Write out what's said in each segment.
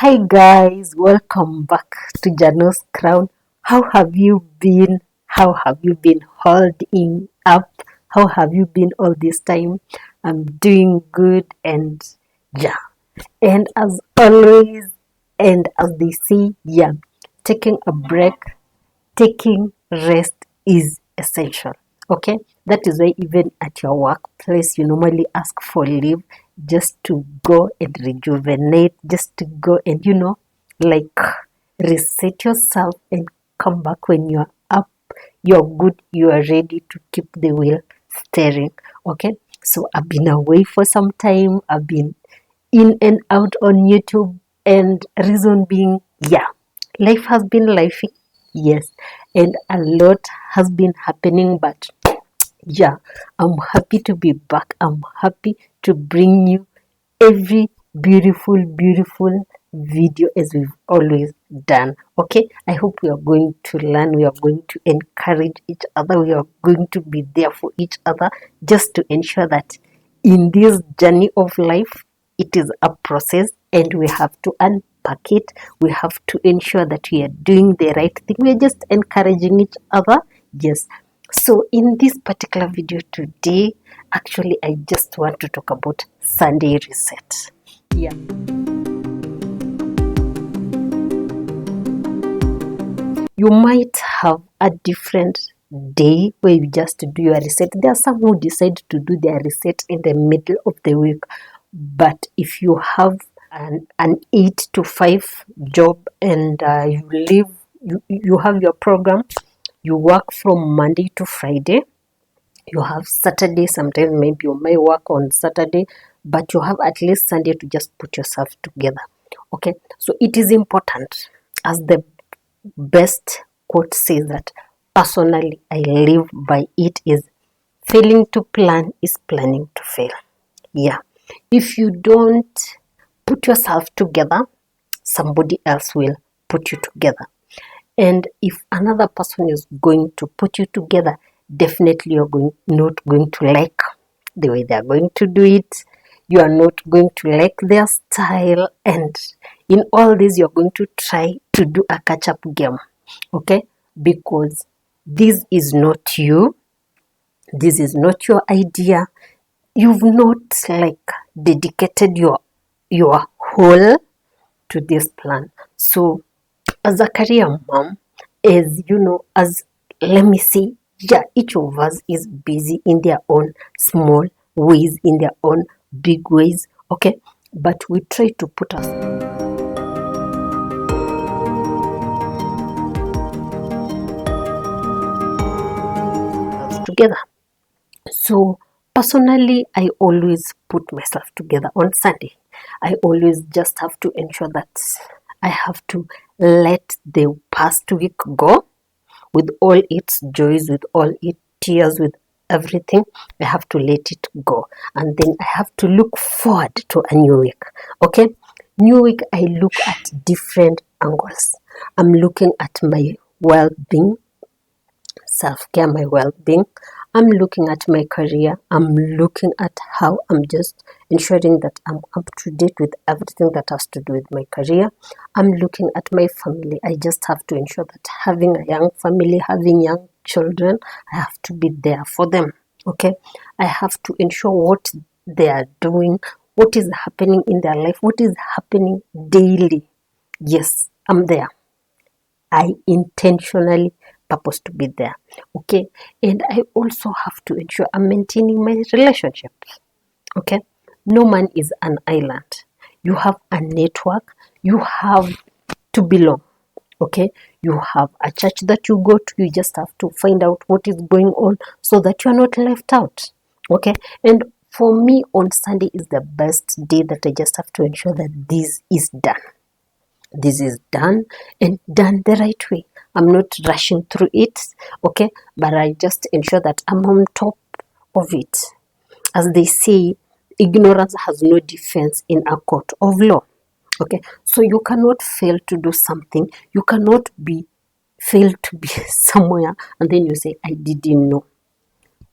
Hi guys, welcome back to Jano's Crown. How have you been? How have you been holding up? How have you been all this time? I'm doing good and yeah. And as always, and as they say, yeah, taking a break, taking rest is essential. Okay, that is why even at your workplace, you normally ask for leave just to go and rejuvenate, just to go and like reset yourself and come back when you're up, you're good, you are ready to keep the wheel steering. Okay, so I've been away for some time, I've been in and out on YouTube, and reason being, yeah, life has been lifing, yes, and a lot has been happening, but yeah, I'm happy to be back. I'm happy to bring you every beautiful video as we've always done. Okay, I hope we are going to learn, we are going to encourage each other, we are going to be there for each other, just to ensure that in this journey of life, it is a process and we have to unpack it. We have to ensure that we are doing the right thing. We are just encouraging each other. Yes. So in this particular video today, actually I just want to talk about Sunday reset. Yeah. You might have a different day where you just do your reset. There are some who decide to do their reset in the middle of the week, but if you have an 8 to 5 job and you have your program, you work from Monday to Friday, you have Saturday, sometimes maybe you may work on Saturday, but you have at least Sunday to just put yourself together. Okay, so it is important, as the best quote says, that personally I live by it, is failing to plan is planning to fail. Yeah, if you don't put yourself together, somebody else will put you together. And if another person is going to put you together, definitely you're not going to like the way they're going to do it. You are not going to like their style. And in all this, you're going to try to do a catch-up game. Okay? Because this is not you. This is not your idea. You've not like dedicated your whole to this plan. So as a career mom, as let me say, yeah, each of us is busy in their own small ways, in their own big ways, okay? But we try to put us together. So personally, I always put myself together on Sunday. I always just have to ensure that I have to let the past week go with all its joys, with all its tears, with everything. I have to let it go. And then I have to look forward to a new week. Okay? New week, I look at different angles. I'm looking at my well-being, self-care, my well-being. I'm looking at my career. I'm looking at how I'm just ensuring that I'm up to date with everything that has to do with my career. I'm looking at my family. I just have to ensure that having a young family, having young children, I have to be there for them. Okay? I have to ensure what they are doing, what is happening in their life, what is happening daily. Yes, I'm there. I intentionally purpose to be there. Okay, and I also have to ensure I'm maintaining my relationships. Okay, no man is an island. You have a network. You have to belong. Okay, you have a church that you go to. You just have to find out what is going on so that you are not left out. Okay, and for me, on Sunday is the best day that I just have to ensure that this is done. This is done and done the right way. I'm not rushing through it, okay, but I just ensure that I'm on top of it. As they say, ignorance has no defense in a court of law. Okay, so you cannot fail to do something. You cannot fail to be somewhere and then you say, I didn't know.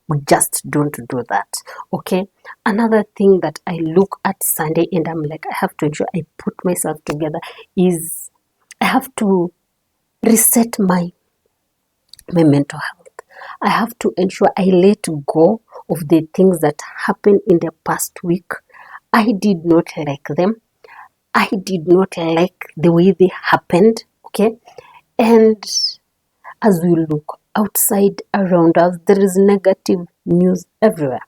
We just don't do that. Okay. Another thing that I look at Sunday and I'm like, I have to ensure I put myself together is I have to reset my mental health. I have to ensure I let go of the things that happened in the past week. I did not like them. I did not like the way they happened. Okay. And as we look outside around us, there is negative news everywhere.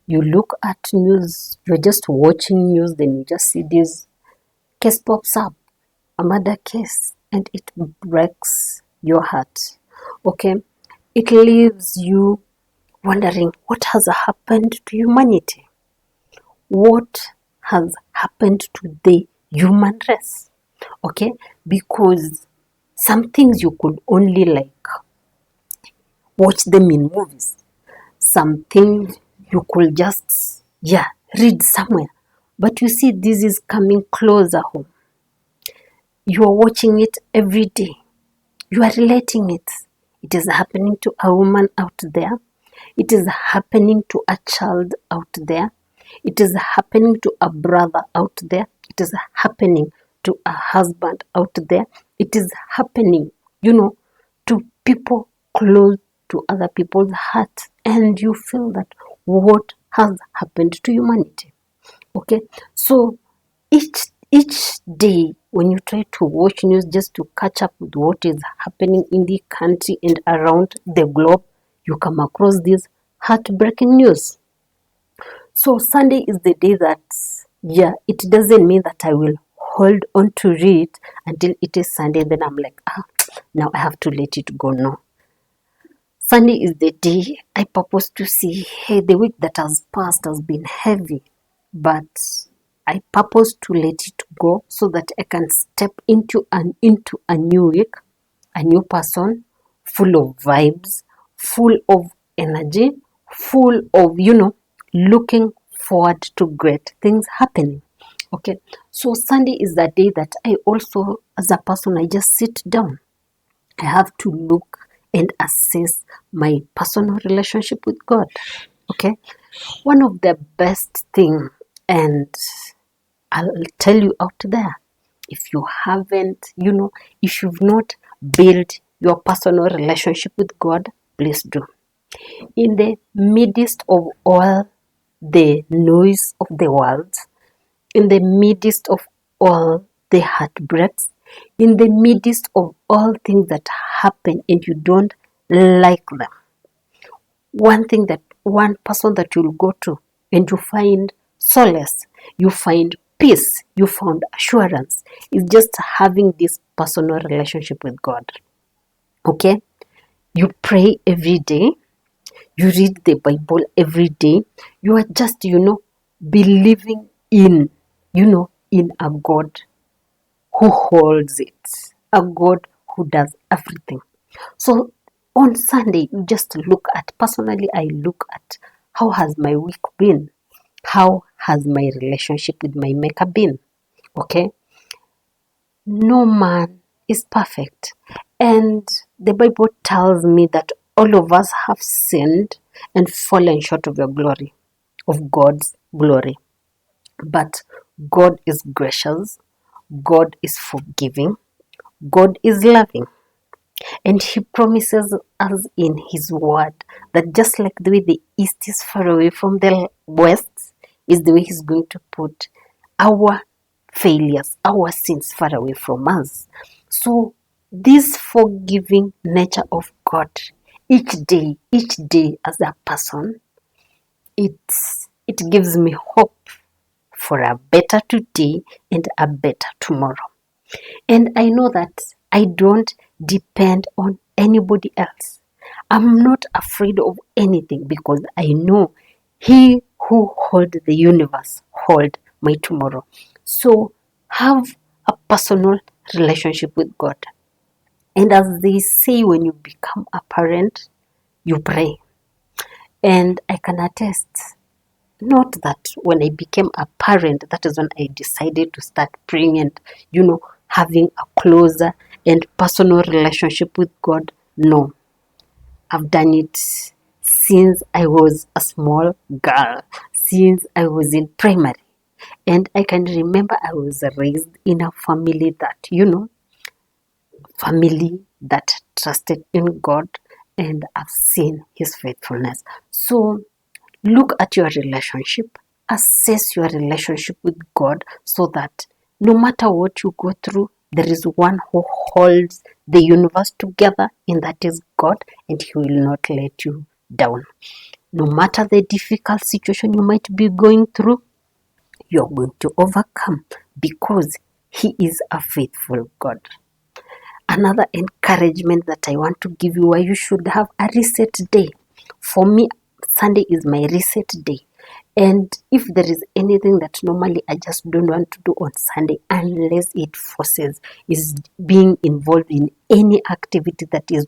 You look at news, you're just watching news, then you just see this case pops up, a murder case, and it breaks your heart. Okay, it leaves you wondering what has happened to humanity, what has happened to the human race. Okay, because some things you could only like watch them in movies, some things you could just read somewhere, but you see this is coming closer home. You are watching it every day. You are relating it. It is happening to a woman out there. It is happening to a child out there. It is happening to a brother out there. It is happening to a husband out there. It is happening, to people close to other people's hearts. And you feel that what has happened to humanity? Okay, so each day when you try to watch news just to catch up with what is happening in the country and around the globe, you come across this heartbreaking news. So Sunday is the day that, it doesn't mean that I will hold on to it until it is Sunday. Then I'm like, now I have to let it go. No. Sunday is the day I purpose to see, hey, the week that has passed has been heavy, but I purpose to let it go so that I can step into a new week, a new person, full of vibes, full of energy, full of, looking forward to great things happening. Okay, so Sunday is the day that I also, as a person, I just sit down. I have to look and assess my personal relationship with God. Okay, one of the best thing, and I'll tell you out there, if you haven't, if you've not built your personal relationship with God, please do. In the midst of all the noise of the world, in the midst of all the heartbreaks, in the midst of all things that happen and you don't like them, one person that you'll go to and you find solace, you find peace, you found assurance, is just having this personal relationship with God. Okay? You pray every day, you read the Bible every day, you are just, believing in a God who holds it, a God who does everything. So on Sunday, you just look at, personally, I look at how has my week been? How has my relationship with my maker been? Okay? No man is perfect. And the Bible tells me that all of us have sinned and fallen short of the glory, of God's glory. But God is gracious, God is forgiving, God is loving. And He promises us in His word that just like the way the east is far away from the west, is the way He's going to put our failures, our sins far away from us. So this forgiving nature of God, each day as a person, it gives me hope for a better today and a better tomorrow. And I know that I don't depend on anybody else. I'm not afraid of anything because I know He who holds the universe holds my tomorrow. So have a personal relationship with God. And as they say, when you become a parent, you pray. And I can attest, not that when I became a parent, that is when I decided to start praying and, having a closer and personal relationship with God. No, I've done it since I was a small girl, since I was in primary. And I can remember I was raised in a family that, family that trusted in God, and I've seen His faithfulness. So look at your relationship, assess your relationship with God, so that no matter what you go through, there is one who holds the universe together, and that is God, and He will not let you down. No matter the difficult situation you might be going through, you're going to overcome because He is a faithful God. Another encouragement that I want to give you, why you should have a reset day. For me, Sunday is my reset day. And if there is anything that normally I just don't want to do on Sunday, unless it forces, is being involved in any activity that is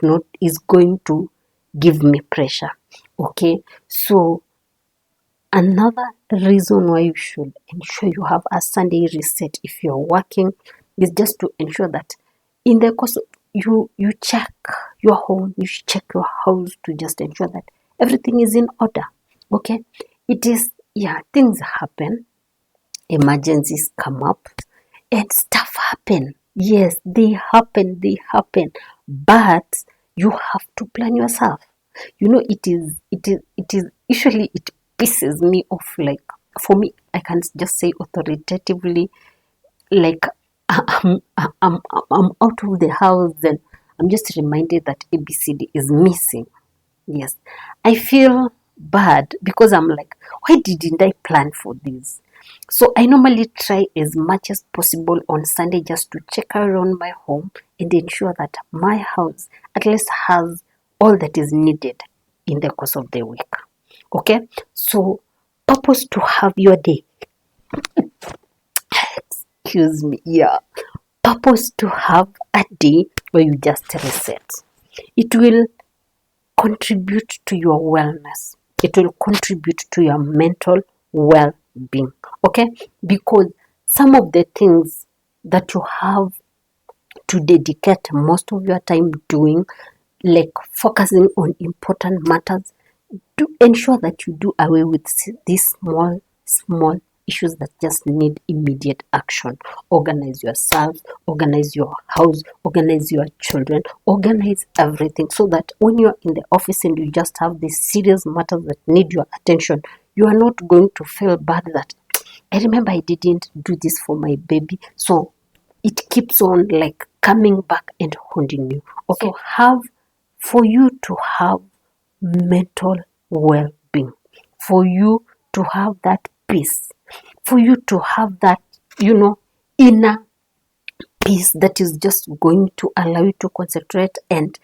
going to give me pressure. Okay, so another reason why you should ensure you have a Sunday reset if you're working is just to ensure that in the course of you check your home, you check your house to just ensure that everything is in order. Okay, it is, things happen, emergencies come up, and stuff happen. Yes, they happen, but you have to plan yourself. It is usually, it pisses me off. Like, for me, I can just say authoritatively, like, I'm out of the house and I'm just reminded that ABCD is missing. Yes, I feel bad because I'm like, why didn't I plan for this? So I normally try as much as possible on Sunday just to check around my home and ensure that my house at least has all that is needed in the course of the week. Okay, so purpose to have your day. Excuse me. Yeah, purpose to have a day where you just reset. It will contribute to your wellness. It will contribute to your mental well-being. Okay, because some of the things that you have to dedicate most of your time doing, like focusing on important matters, to ensure that you do away with these small issues that just need immediate action. Organize yourself, organize your house, organize your children, organize everything, so that when you're in the office and you just have these serious matters that need your attention, you are not going to feel bad that I remember I didn't do this for my baby. So it keeps on like coming back and haunting you. Okay, so for you to have mental well-being, for you to have that peace, for you to have that, inner peace that is just going to allow you to concentrate and,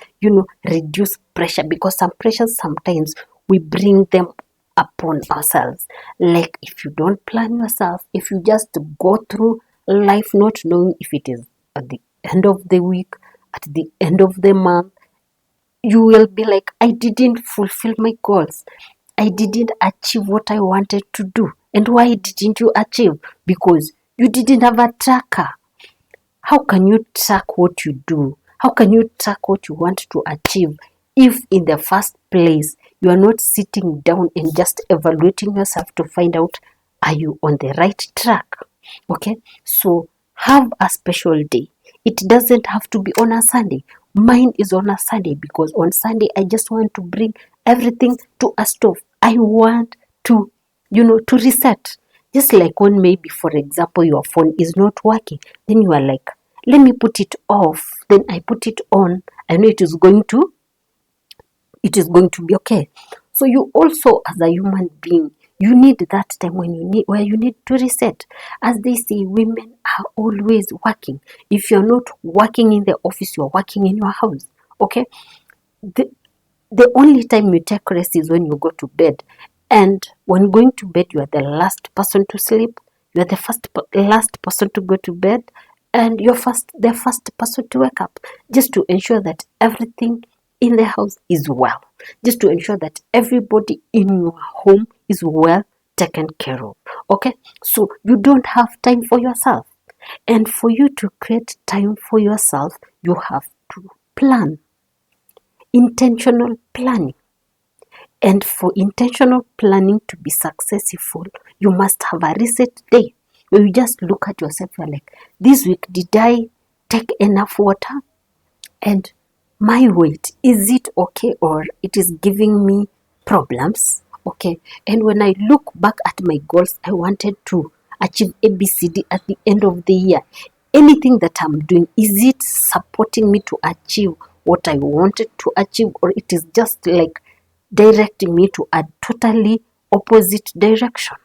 reduce pressure, because some pressures sometimes we bring them upon ourselves. Like, if you don't plan yourself, if you just go through life not knowing if it is at the end of the week, at the end of the month, you will be like, I didn't fulfill my goals. I didn't achieve what I wanted to do. And why didn't you achieve? Because you didn't have a tracker. How can you track what you do? How can you track what you want to achieve if in the first place you are not sitting down and just evaluating yourself to find out, are you on the right track? Okay, so have a special day. It doesn't have to be on a Sunday. Mine is on a Sunday because on Sunday I just want to bring everything to a stop. I want to, to reset. Just like when maybe, for example, your phone is not working, then you are like, let me put it off. Then I put it on. I know it is going to be okay. So you also, as a human being, you need that time where you need to reset. As they say, women are always working. If you're not working in the office, you're working in your house. Okay? The only time you take rest is when you go to bed. And when going to bed, you are the last person to sleep. You are the last person to go to bed. And you're the first person to wake up. Just to ensure that everything in the house is well. Just to ensure that everybody in your home is well taken care of. Okay? So you don't have time for yourself. And for you to create time for yourself, you have to plan. Intentional planning. And for intentional planning to be successful, you must have a reset day where you just look at yourself. You're like, this week, did I take enough water? And my weight, is it okay or it is giving me problems? Okay. And when I look back at my goals, I wanted to achieve ABCD at the end of the year. Anything that I'm doing, is it supporting me to achieve what I wanted to achieve, or it is just like directing me to a totally opposite direction?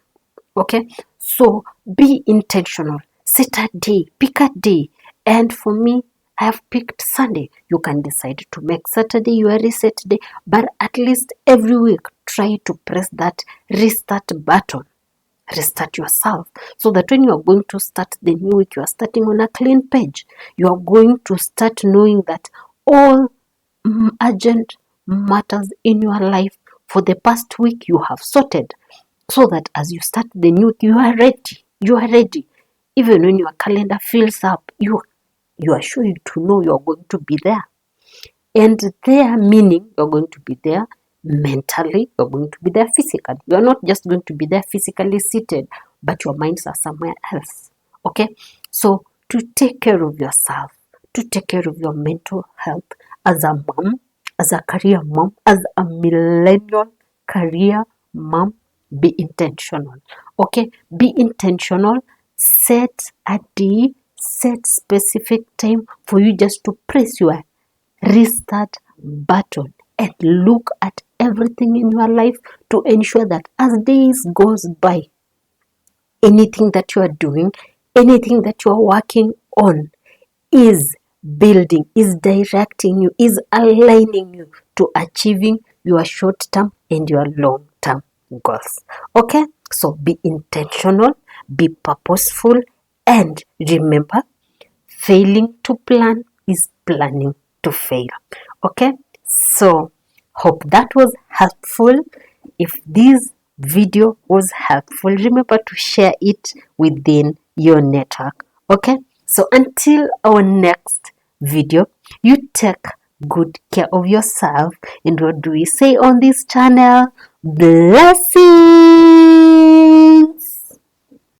Okay, so be intentional, set a day, pick a day. And for me, I have picked Sunday. You can decide to make Saturday your reset day, but at least every week try to press that restart button. Restart yourself so that when you are going to start the new week, you are starting on a clean page. You are going to start knowing that all urgent matters in your life for the past week you have sorted, so that as you start the new week, you are ready. You are ready. Even when your calendar fills up, you are sure to know you are going to be there. And there meaning you're going to be there mentally, you're going to be there physically. You're not just going to be there physically seated, but your minds are somewhere else. Okay? So to take care of yourself, to take care of your mental health as a mom, as a career mom, as a millennial career mom, be intentional. Okay? Be intentional. Set a day, set specific time for you just to press your restart button and look at everything in your life to ensure that as days goes by, anything that you are doing, anything that you are working on is building, is directing you, is aligning you to achieving your short-term and your long-term goals. Okay, so be intentional, be purposeful, and remember, failing to plan is planning to fail. Okay, so hope that was helpful. If this video was helpful, remember to share it within your network. Okay, so until our next video, you take good care of yourself. And what do we say on this channel? Blessings.